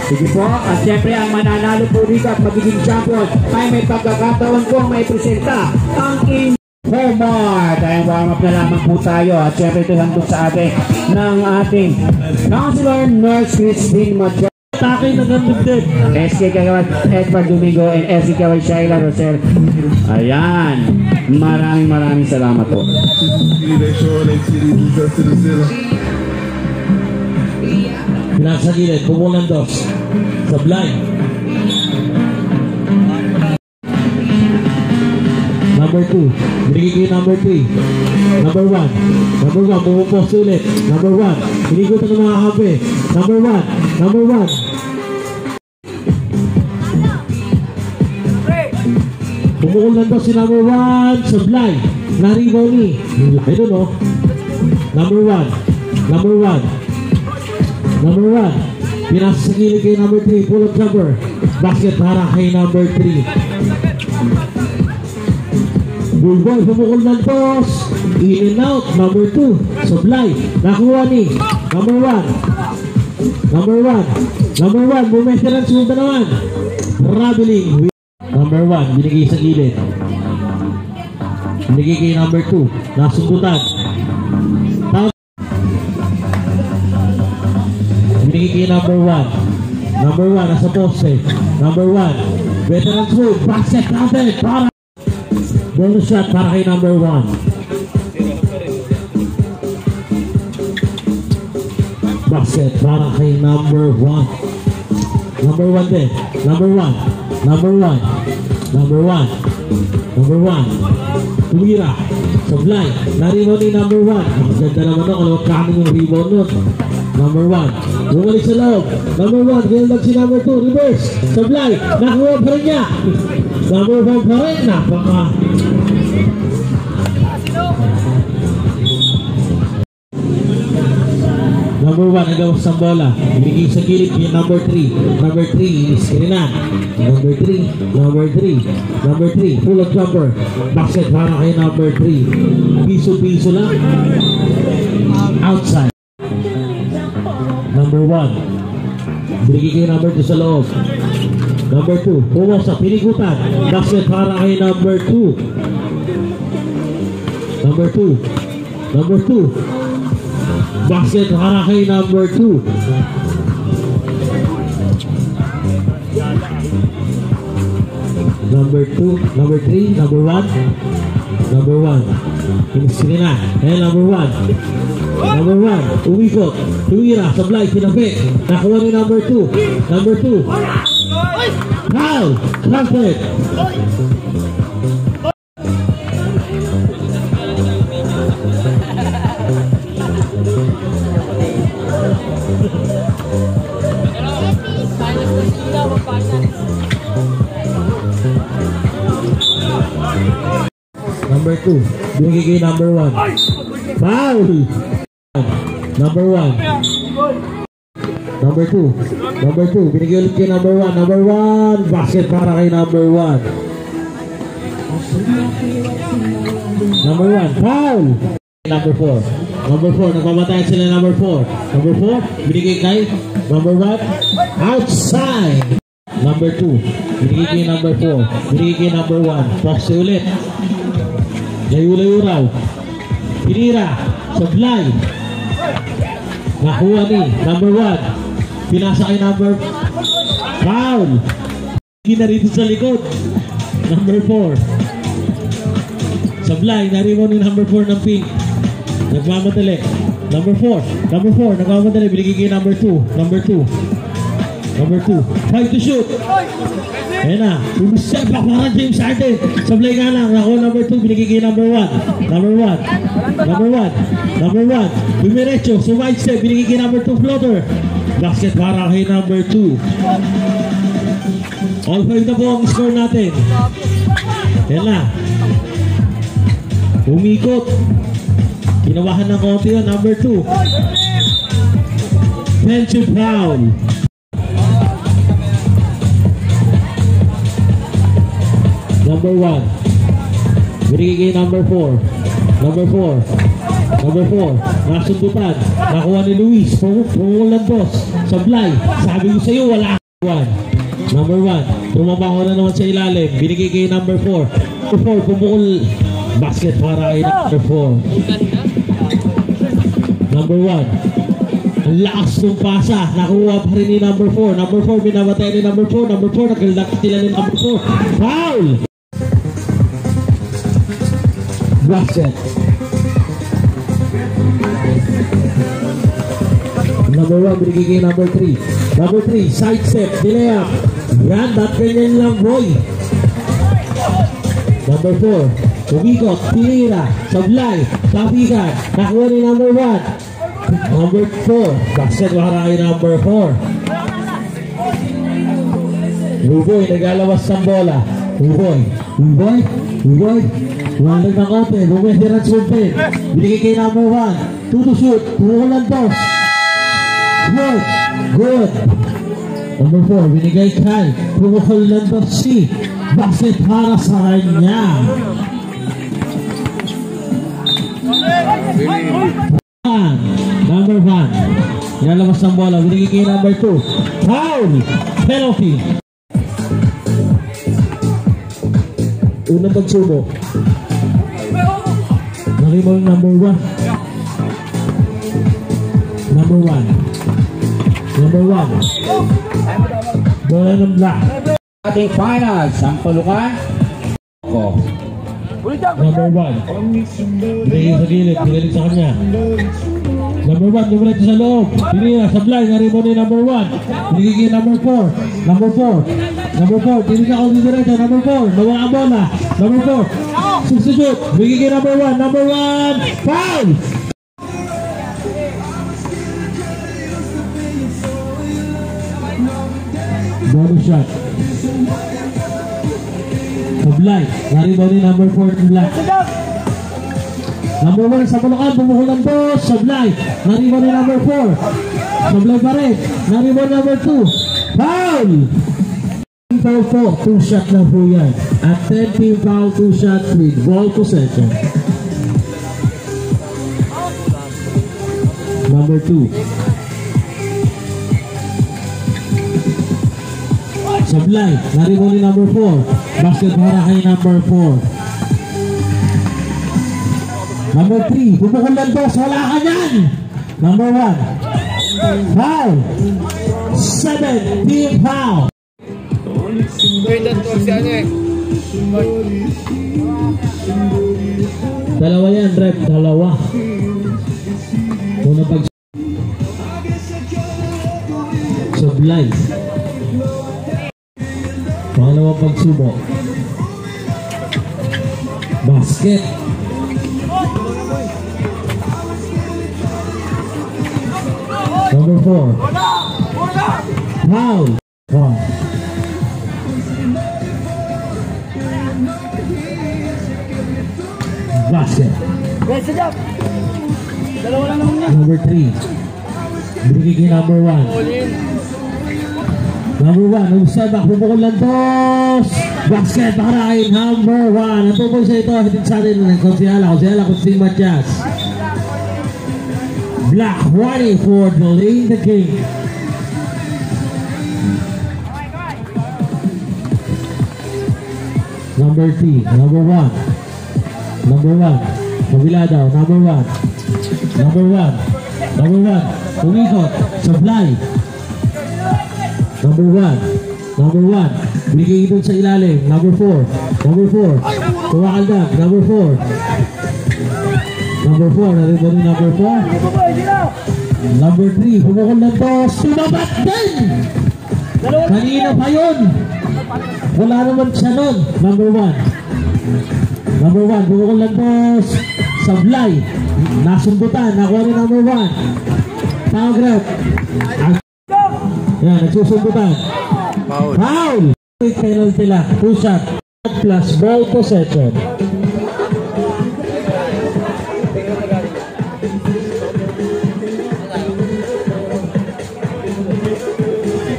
Sige po, at siyempre ang mananalo po dito at magiging champion ay may pagkakataon po may presenta ang Homart. Ay warm up na lamang po tayo at siyempre ito handog sa atin ng ating Counselor Nurse Christine Machado. Takay na gandog din. SK Kagawad Edward Domingo and SK Kagawad Shaila Rosel. Ayan, maraming salamat po. Pinasa gilid, pumulang dos. Sablay. Number 2, binigay kayo number 3. Number 1, bumupos ulit. Number 1, binigutan ng mga kape. Number 1. Pumukol lang daw si number 1. Sablay. Naribaw ni. I don't know. Number 1. Pinasa sa gilid kay number 3. Pull up jumper. Basket para kay number 3. Bullboy, pumukol ng toss. In and out. Number 2. Sablay. Nakuha ni number 1. Bumeteran sunod naman. Traveling. Number 1. Binigay sa gilid. Binigay kay number 2. Nasundutan. Binigay kay number 1. Number 1 nasa poste. Number 1. Veteran smooth. Basket natin. Para bonus shot para kay number 1. Basket para kay number 1. Number 1 din. Number 1. Tumira. Sablay. Naribaw ni number 1. Ang ganda naman nun. Kalawag kanin yung rebound nun. Number 1. Bumalik sa loob. Number 1. Gildag si number 2. Reverse. Sablay. Nakuha pa rin niya. Number 1 pa rin. Napaka. Number 1. Nagawas ang bola. Ibigay sa gilid yung number 3. Number 3. Iskrinan. Number 3. Full of jumper. Basket para kay number 3. Piso-piso lang. Outside. Number 1. Binigay kay number 2 sa loob. Number 2. Pumas sa pinigutan. Basket para kay number 2. Number 2. Basket para kay number 2. Number 2. Number 3. Number 1. Pinisili na. Ayan, number 1. Umikot. Tumira. Sablay. Tinapik. Nakuha ni number 2. Foul. Planted. Number 2. Binigay kay number 1. Foul. Number 1. Number 2. Binigay ulit kay number 1. Number 1. Basket para kay number 1. Number 1. Foul. Number 4. Nagpapatayan sila number 4. Number 4. Binigay kay number 1. Outside. Number 2. Binigay kay number 4. Binigay kay number 1. Poste ulit. Layo-layo raw. Pinira. Sablay. Nakuha ni number 1. Pinasa kay number. Foul. Kina rito sa likod. Number 4. Sablay. Nariwan ni number 4 ng pink. Nagmamadali. Number 4. Nagmamadali. Binigay kay number 2. Number 2. 5 to shoot. Ayan na. Bumisepak para James Harden. Sablay nga lang. Nakuha number 2. Binigay kay number 1. Number 1. Bumiretso. So wide step. Binigay kay number 2 floater. Basket para kay number 2. All 5 na po ang score natin. Ayan na. Umikot. Ginawahan ng konti yun. Number 2. Defensive foul. Number 1. Binigay kay number 4. Nasundutan. Nakuha ni Luis. Pumulan boss. Sablay. Sabi ko sa'yo, wala. Number 1. Tumabaho na naman sa ilalim. Binigay kay number 4. Number 4, pumukol. Basket para kay number 4. Number 1. Ang lakas ng pasa. Nakuha pa rin ni number 4. Number 4, binabatay ni number 4. Number 4, naglalaki sila ni number 4. Foul! Basket. Number 1, binigay kay number 3. Number 3, side step, delay up. Yan, that ganyan lang, boy. Number 4, umikot, tinira, sablay, tapikan, nakuha ni number 1. Number 4, basket para kay number 4. Ruboy, naglalabas ng bola. Ruboy, walang ng open, Ruboy, hirang sulpin. Binigay kay number 1, 2 to shoot, tumukulan dos. Good. Number 4, binigay kay pumukol ng si basket para sa kanya. Number 1, nilalabas ng bola, binigay kay number 2. Foul! Penalty. Unang pagsubok. Nakibol number 1. Number 1. Bola ng black. Ating finals, ang pulukan. Number 1. Binigay sa gilid, binigay sa kanya. Number 1, dumiretso sa loob. Pinira, sablay, narimo ni number 1. Binigay kay number 4. Number 4, binigay ako diretso. Number 4, nawala ang bola. Number 4, substitute. Binigay kay number 1. Number 1, foul! Bonus shot. Sablay, narimo ni number 4 ng black. Number 1 sa pulukan, bumukol ng boss. Sablay, narimo ni number 4. Sablay pa rin, narimo ni number 2. Foul! Foul 4, 2 shot na po yan. At 10 team foul, 2 shots with ball possession. Number 2. Sablay, narimo ni number 4. Basket para kay number 4. Number 3, bumukol ng boss, wala ka yan. Number 1, foul. 7 team foul. Dalawa yan, rep, dalawa. Unang pag Sablay. Pangalawang pagsubok. Basket. Number 4. Foul. Basket. Number 3. Binigay kay number 1. Number 1, Usabak, bumukol ng dos. Basket para kay number 1. Ang tupoy sa ito, hatid sa atin ng Konsihala Kusting Matias. Black 20 for delaying the game. Number 3, number 1. Kabila daw, number 1. Number 1, umikot, Sablay. Number 1, binigay ito sa ilalim. Number 4, kumakaldag. Number 4, narito ni number 4. Number 3, pumukol ng dos, sumabat din. Kanina pa yun, wala naman siya nun. Number 1, pumukol ng dos, Sablay, nasundutan, nakuha ni number 1. Foul grab. Yan, nagsusundutan. Foul! Penalty lang. 2 shot plus ball possession.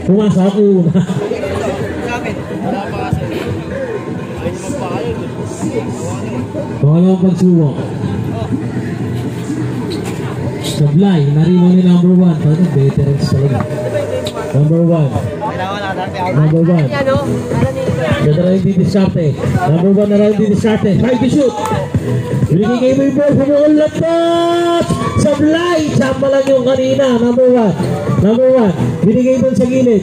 Pumasok ako una. Pangalawang pagsubok. Sablay, narimo ni number 1. Parang veterans talaga. Number 1. Number 1. Ganda na hindi diskarte. Number 1 na lang hindi diskarte. Try to shoot. Binigay kay Boyboy. Pumuol na pass. Sablay. Sama lang yung kanina. Number 1. Number 1. Binigay doon sa gilid.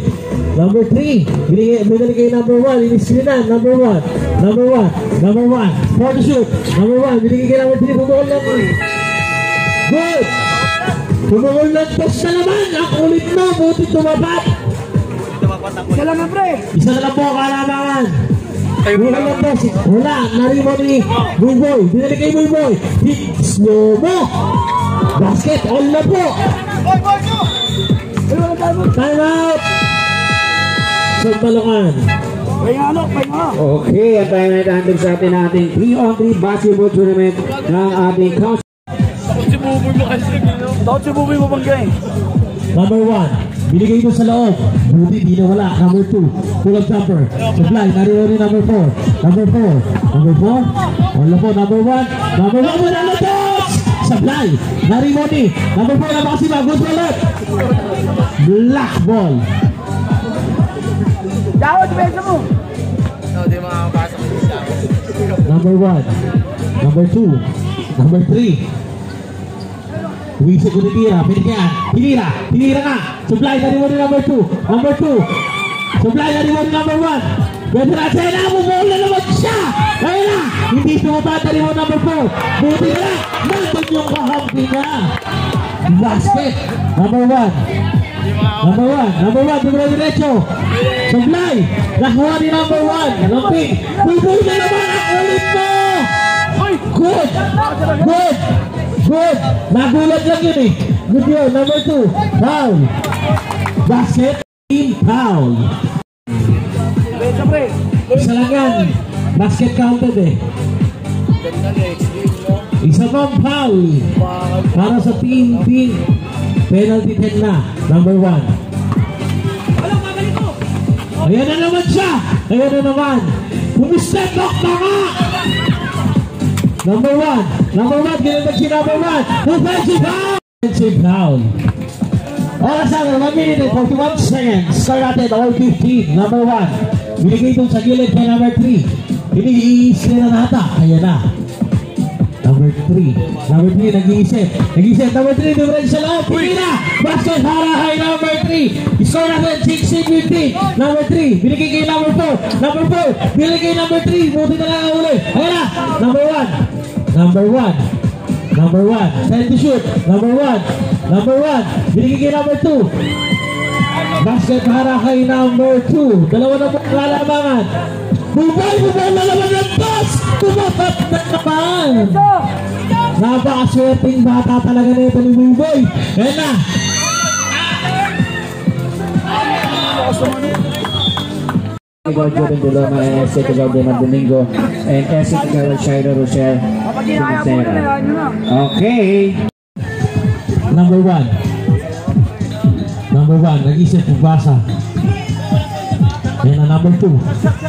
Number 3. Binigay kay number 1. Iniskrinan. Number 1. Number 1. Number 1. For the shoot. Number 1. Binigay kay number 3. Pumuol na pass. Good. Pumuol na pass na naman. Ang ulit mo. Buti tumapat. Isa lang na pre. Isa na lang po kalamangan. Wala lang po. Wala. Narimo ni Boyboy. Binalik kay Boyboy. Hit slow mo. Basket. All na po. Time out. Sampalungan. Okay, at tayo na itandog sa atin nating 3-on-3 basketball tournament ng ating couch. Dapat si Buboy mo bangga eh. Number 1. Binigay ito sa loob. Buti di na wala. Number 2. Pull-up jumper. Supply. Narito rin number 4. Number 4. Number 4. Wala po. Number 1. Number 1. Wala na to. Supply. Narito ni. Number 4. Napakasiba. Good pull-up. Black ball. Dawad, besa mo. Number 1. Number 2. Number 3. Wiso ko tira, pinira ka. Supply na reward number 2. Number 2. Supply na reward number 1. Pwede na siya na, bumula na naman siya. Kaya na, hindi sumabata na reward number 4. Buti na, nandun yung kahampi na. Basket. Number 1. Number 1. Number 1, tumula diretso. Supply. Nakuha ni number 1. Lamping. Buboy na naman ang ulit mo. Good. Good. Good! Nagulat lang yun eh. Good yun. Number 2. Foul. Basket. Team foul. Isa lang yan. Basket counted eh. Isa pang foul. Para sa team. Penalty 10 na. Number 1. Ayan na naman siya. Ayan na naman. Bumistep lock na nga. Number 1. Number 1. Ginagdag si number 1. Offensive foul. Offensive foul. Oras natin. 1 minute and 41 seconds. Start natin. All 15. Number 1. Binigay itong sa gilid kay number 3. Iniisip na nata. Ayan na. Number 3. Number 3. Nag-iisip. Number 3. Dumreg sa loob. Pinira. Basket para kay number 3. Score natin. 16-15. Number 3. Binigay kay number 4. Number 4. Binigay kay number 3. Buti na lang ang uli. Ayan na. Number 1. Number 1. Number 1. Time to shoot. Number 1. Number 1. Binigay kay number 2. Basket para kay number 2. Dalawa na po kalamangan. Buboy na naman ng toss. Tumapat na naman. Napakaswerteng bata talaga na ito ni Buboy. Ayan na. Jordan Duloma and S. Gabriel Domingo and S. Shairo Rochelle. Okay. Number 1. Number 1. Nag-isip pagbasa. Ayan na, number 2.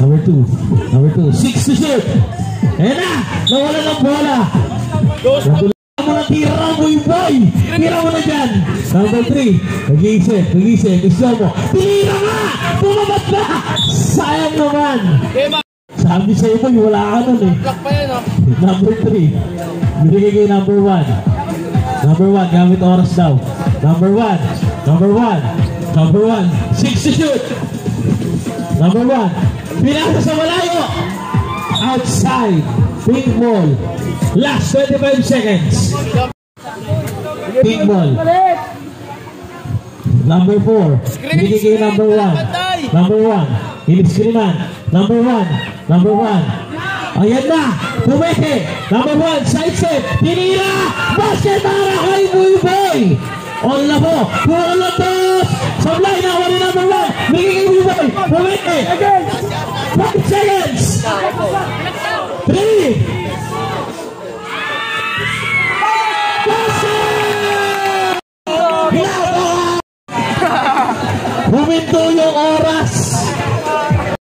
Number 2. Number 2. 6 to shoot. Ayan na. Nawala ng bola. Natulungan mo na tira mo yung boy. Tira mo na dyan. Number 3. Nag-iisip. Gusto mo. Tira nga. Pumabat na. Sayang naman. Sabi sa'yo mo, wala ka nun eh. Number 3. Binigay kay number 1. Number 1. Gamit oras daw. Number 1. Number 1. Number 1. 6 to shoot. Number 1. Pinasa sa malayo. Outside. Pink ball. Last 25 seconds. Pink ball. Number 4. Binigay kay number 1. Number 1. Iniskrinan. Number 1. Number 1. Ayan na. Pumeke. Number 1. Side step. Tinira. Basket para kay Buboy. All na po. Pull na toss. Sablay na. Wali number 1. Binigay kay Buboy. Pumeke. 5 seconds. 3. Basket. Huminto yung oras.